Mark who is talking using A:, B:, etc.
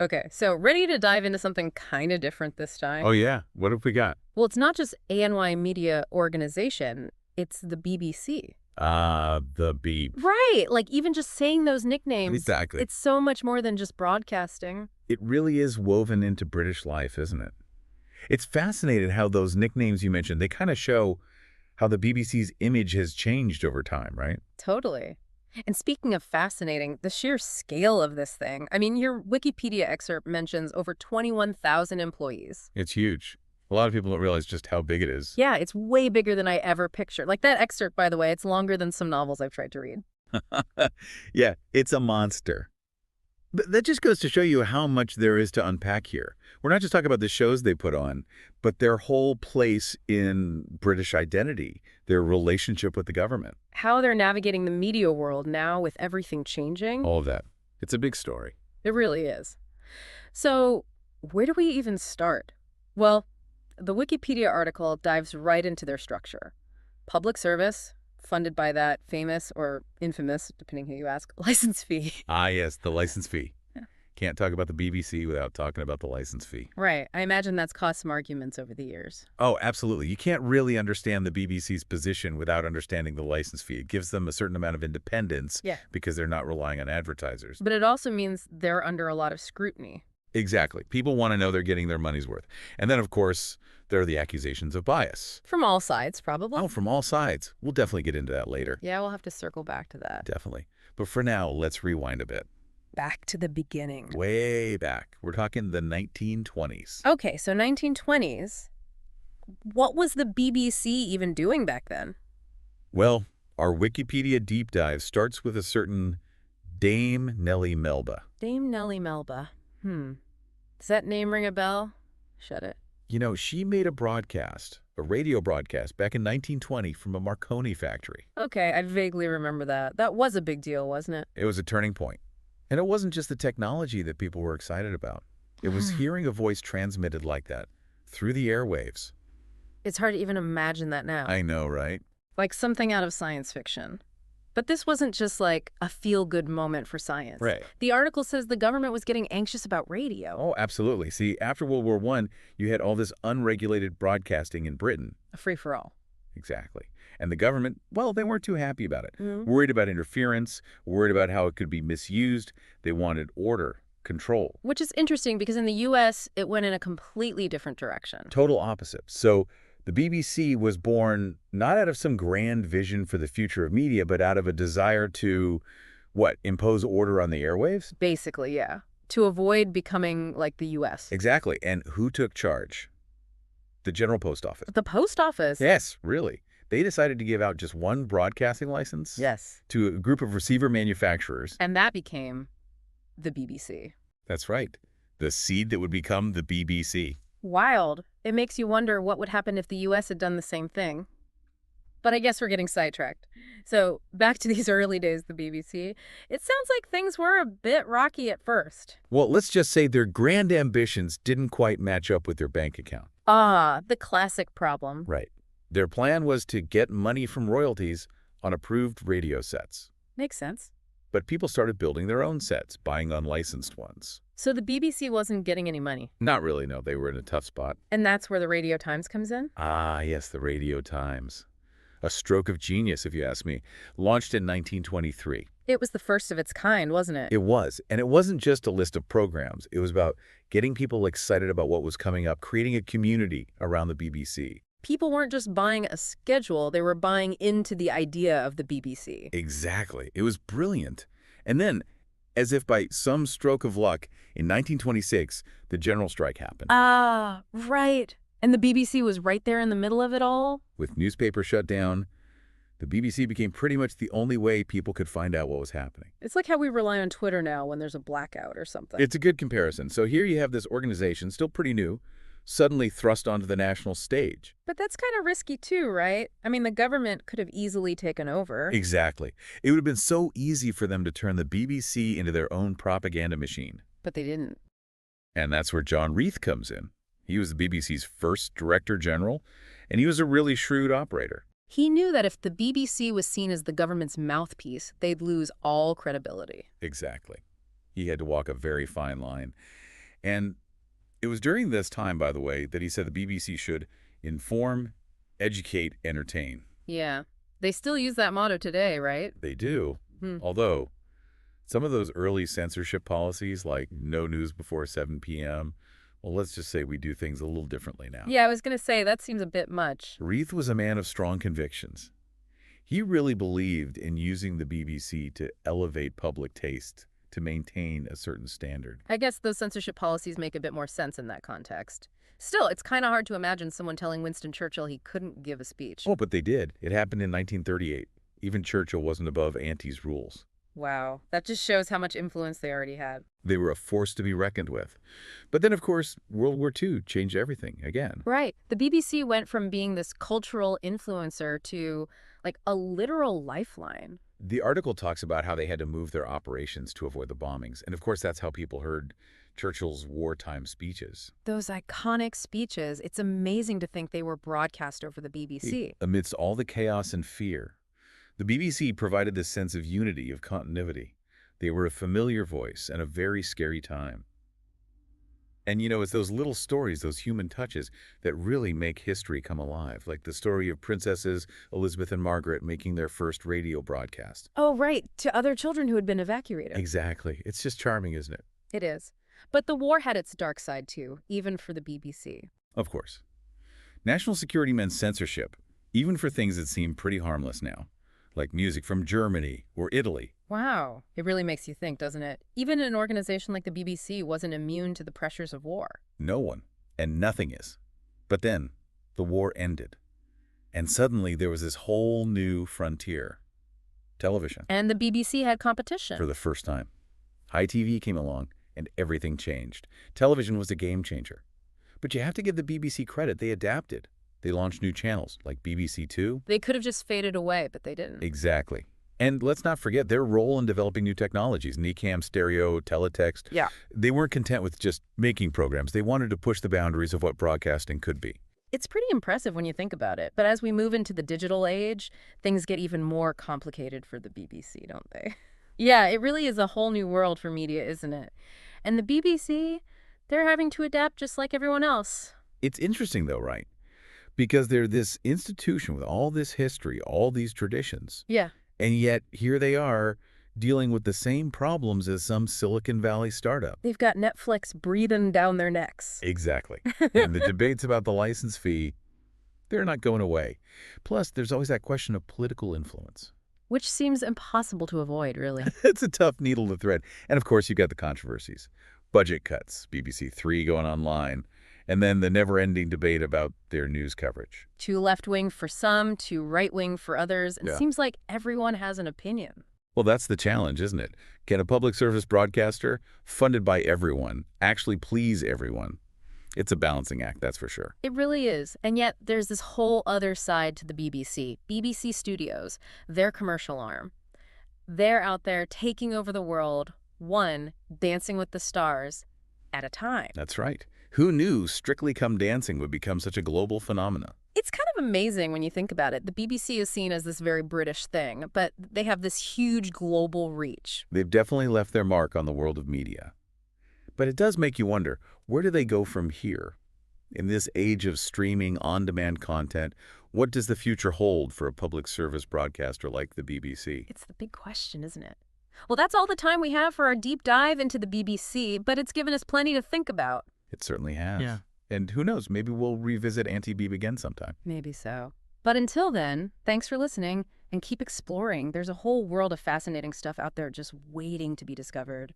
A: Okay, so ready to dive into something kind of different this
B: Oh,
A: time?
B: yeah? What have we got?
A: Well, it's not just ANY Media Organization, it's the BBC.
B: The beep.
A: Right, like even just saying those nicknames,
B: Exactly.
A: it's so much more than just broadcasting.
B: It really is woven into British life, isn't it? It's fascinating how those nicknames you mentioned, they kind of show how the BBC's image has changed over time, right?
A: Totally. And speaking of fascinating, the sheer scale of this thing. I mean, your Wikipedia excerpt mentions over 21,000 employees.
B: It's huge. A lot of people don't realize just how big it is.
A: Yeah, it's way bigger than I ever pictured. Like that excerpt, by the way, it's longer than some novels I've tried to read.
B: Yeah, it's a monster. But that just goes to show you how much there is to unpack here. We're not just talking about the shows they put on, but their whole place in British identity, their relationship with the government.
A: How they're navigating the media world now with everything changing,
B: All of that. It's a big story.
A: it really is. So, where do we even start? Well, the Wikipedia article dives right into their structure. Public service, funded by that famous or infamous, depending who you ask, license fee.
B: Ah, yes, the license fee.
A: Yeah.
B: Can't talk about the BBC without talking about the license fee.
A: Right. I imagine that's caused some arguments over the years.
B: Oh, absolutely. You can't really understand the BBC's position without understanding the license fee. It gives them a certain amount of independence
A: Yeah.
B: because they're not relying on advertisers.
A: But it also means they're under a lot of scrutiny.
B: Exactly. People want to know they're getting their money's worth. And then, of course, there are the accusations of bias.
A: From all sides, probably.
B: Oh, from all sides. We'll definitely get into that later.
A: Yeah, we'll have to circle back to that.
B: Definitely. But for now, let's rewind a bit.
A: Back to the beginning.
B: Way back. We're talking the 1920s.
A: Okay, so 1920s. What was the BBC even doing back then?
B: Well, our Wikipedia deep dive starts with a certain Dame Nellie Melba.
A: Dame Nellie Melba. Does that name ring a bell? Shut it.
B: You know, she made a radio broadcast back in 1920 from a Marconi factory.
A: Okay, I vaguely remember that. That was a big deal, wasn't it?
B: It was a turning point. And it wasn't just the technology that people were excited about. It was hearing a voice transmitted like that through the airwaves.
A: It's hard to even imagine that now.
B: I know, right?
A: Like something out of science fiction. But this wasn't just like a feel-good moment for science.
B: Right.
A: The article says the government was getting anxious about radio.
B: Oh, absolutely. See, after World War I, you had all this unregulated broadcasting in Britain.
A: A free-for-all.
B: Exactly. And the government, well, they weren't too happy about it.
A: Mhm.
B: Worried about interference, worried about how it could be misused. They wanted order, control.
A: Which is interesting because in the U.S., it went in a completely different direction.
B: Total opposite. So the BBC was born not out of some grand vision for the future of media, but out of a desire to, what, impose order on the airwaves?
A: Basically, yeah. To avoid becoming like the U.S.
B: Exactly. And who took charge? The General Post Office.
A: The post office.
B: Yes, really. They decided to give out just one broadcasting license
A: Yes.
B: to a group of receiver manufacturers.
A: And that became the BBC.
B: That's right. The seed that would become the BBC.
A: Wild. It makes you wonder what would happen if the U.S. had done the same thing. But I guess we're getting sidetracked. So back to these early days of the BBC. It sounds like things were a bit rocky at first.
B: Well, let's just say their grand ambitions didn't quite match up with their bank account.
A: Ah, the classic problem.
B: Right. Their plan was to get money from royalties on approved radio sets.
A: Makes sense.
B: But people started building their own sets, buying unlicensed ones.
A: So the BBC wasn't getting any money.
B: Not really, no. They were in a tough spot.
A: And that's where the Radio Times comes in?
B: Ah, yes, the Radio Times. A stroke of genius, if you ask me. Launched in 1923.
A: It was the first of its kind, wasn't it?
B: It was. And it wasn't just a list of programs. It was about getting people excited about what was coming up, creating a community around the BBC.
A: People weren't just buying a schedule, they were buying into the idea of the BBC.
B: Exactly. It was brilliant. And then, as if by some stroke of luck, in 1926, the general strike happened.
A: Ah, right. And the BBC was right there in the middle of it all?
B: With newspapers shut down, the BBC became pretty much the only way people could find out what was happening.
A: It's like how we rely on Twitter now when there's a blackout or something.
B: It's a good comparison. So here you have this organization, still pretty new, suddenly thrust onto the national stage.
A: But that's kind of risky too, right? I mean, the government could have easily taken over.
B: Exactly. It would have been so easy for them to turn the BBC into their own propaganda machine.
A: But they didn't.
B: And that's where John Reith comes in. He was the BBC's first director general, and he was a really shrewd operator.
A: He knew that if the BBC was seen as the government's mouthpiece, they'd lose all credibility.
B: Exactly. He had to walk a very fine line. And it was during this time, by the way, that he said the BBC should inform, educate, entertain.
A: Yeah. They still use that motto today, right?
B: They do.
A: Hmm.
B: Although, some of those early censorship policies, like no news before 7 p.m., well, let's just say we do things a little differently now.
A: Yeah, I was going to say, that seems a bit much.
B: Reith was a man of strong convictions. He really believed in using the BBC to elevate public taste, to maintain a certain standard.
A: I guess those censorship policies make a bit more sense in that context. Still, it's kind of hard to imagine someone telling Winston Churchill he couldn't give a speech.
B: Oh, but they did. It happened in 1938. Even Churchill wasn't above Auntie's rules.
A: Wow, that just shows how much influence they already had.
B: They were a force to be reckoned with. But then, of course, World War II changed everything again.
A: Right. The BBC went from being this cultural influencer to, like, a literal lifeline.
B: The article talks about how they had to move their operations to avoid the bombings. And of course, that's how people heard Churchill's wartime speeches.
A: Those iconic speeches, it's amazing to think they were broadcast over the BBC.
B: Amidst all the chaos and fear, the BBC provided this sense of unity, of continuity. They were a familiar voice and a very scary time. And you know, it's those little stories, those human touches, that really make history come alive, like the story of Princesses Elizabeth and Margaret making their first radio broadcast.
A: Oh, right, to other children who had been evacuated.
B: Exactly. It's just charming, isn't it?
A: It is. But the war had its dark side, too, even for the BBC.
B: Of course. National security meant censorship, even for things that seem pretty harmless now, like music from Germany or Italy.
A: Wow. It really makes you think, doesn't it? Even an organization like the BBC wasn't immune to the pressures of war.
B: No one, and nothing is. But then, the war ended. And suddenly there was this whole new frontier. Television.
A: And the BBC had competition.
B: For the first time. High TV came along, and everything changed. Television was a game changer. But you have to give the BBC credit. They adapted. They launched new channels, like BBC Two.
A: They could have just faded away, but they didn't.
B: Exactly. And let's not forget their role in developing new technologies, NECAM, stereo, teletext.
A: Yeah.
B: They weren't content with just making programs. They wanted to push the boundaries of what broadcasting could be.
A: It's pretty impressive when you think about it. But as we move into the digital age, things get even more complicated for the BBC, don't they? Yeah, it really is a whole new world for media, isn't it? And the BBC, they're having to adapt just like everyone else.
B: It's interesting, though, right? Because they're this institution with all this history, all these traditions.
A: Yeah.
B: And yet, here they are, dealing with the same problems as some Silicon Valley startup.
A: They've got Netflix breathing down their necks.
B: Exactly. And the debates about the license fee, they're not going away. Plus, there's always that question of political influence.
A: Which seems impossible to avoid, really.
B: It's a tough needle to thread. And of course, you've got the controversies. Budget cuts, BBC Three going online, and then the never-ending debate about their news coverage.
A: Too left-wing for some, too right-wing for others. It seems like everyone has an opinion.
B: Well, that's the challenge, isn't it? Can a public service broadcaster, funded by everyone, actually please everyone? It's a balancing act, that's for sure.
A: It really is. And yet there's this whole other side to the BBC. BBC Studios, their commercial arm. They're out there taking over the world, one Dancing with the Stars at a time.
B: That's right. Who knew Strictly Come Dancing would become such a global phenomenon?
A: It's kind of amazing when you think about it. The BBC is seen as this very British thing, but they have this huge global reach.
B: They've definitely left their mark on the world of media. But it does make you wonder, where do they go from here? In this age of streaming, on-demand content, what does the future hold for a public service broadcaster like the BBC?
A: It's the big question, isn't it? Well, that's all the time we have for our deep dive into the BBC, but it's given us plenty to think about.
B: It certainly has.
C: Yeah.
B: And who knows, maybe we'll revisit Auntie Beeb again sometime.
A: Maybe so. But until then, thanks for listening and keep exploring. There's a whole world of fascinating stuff out there just waiting to be discovered.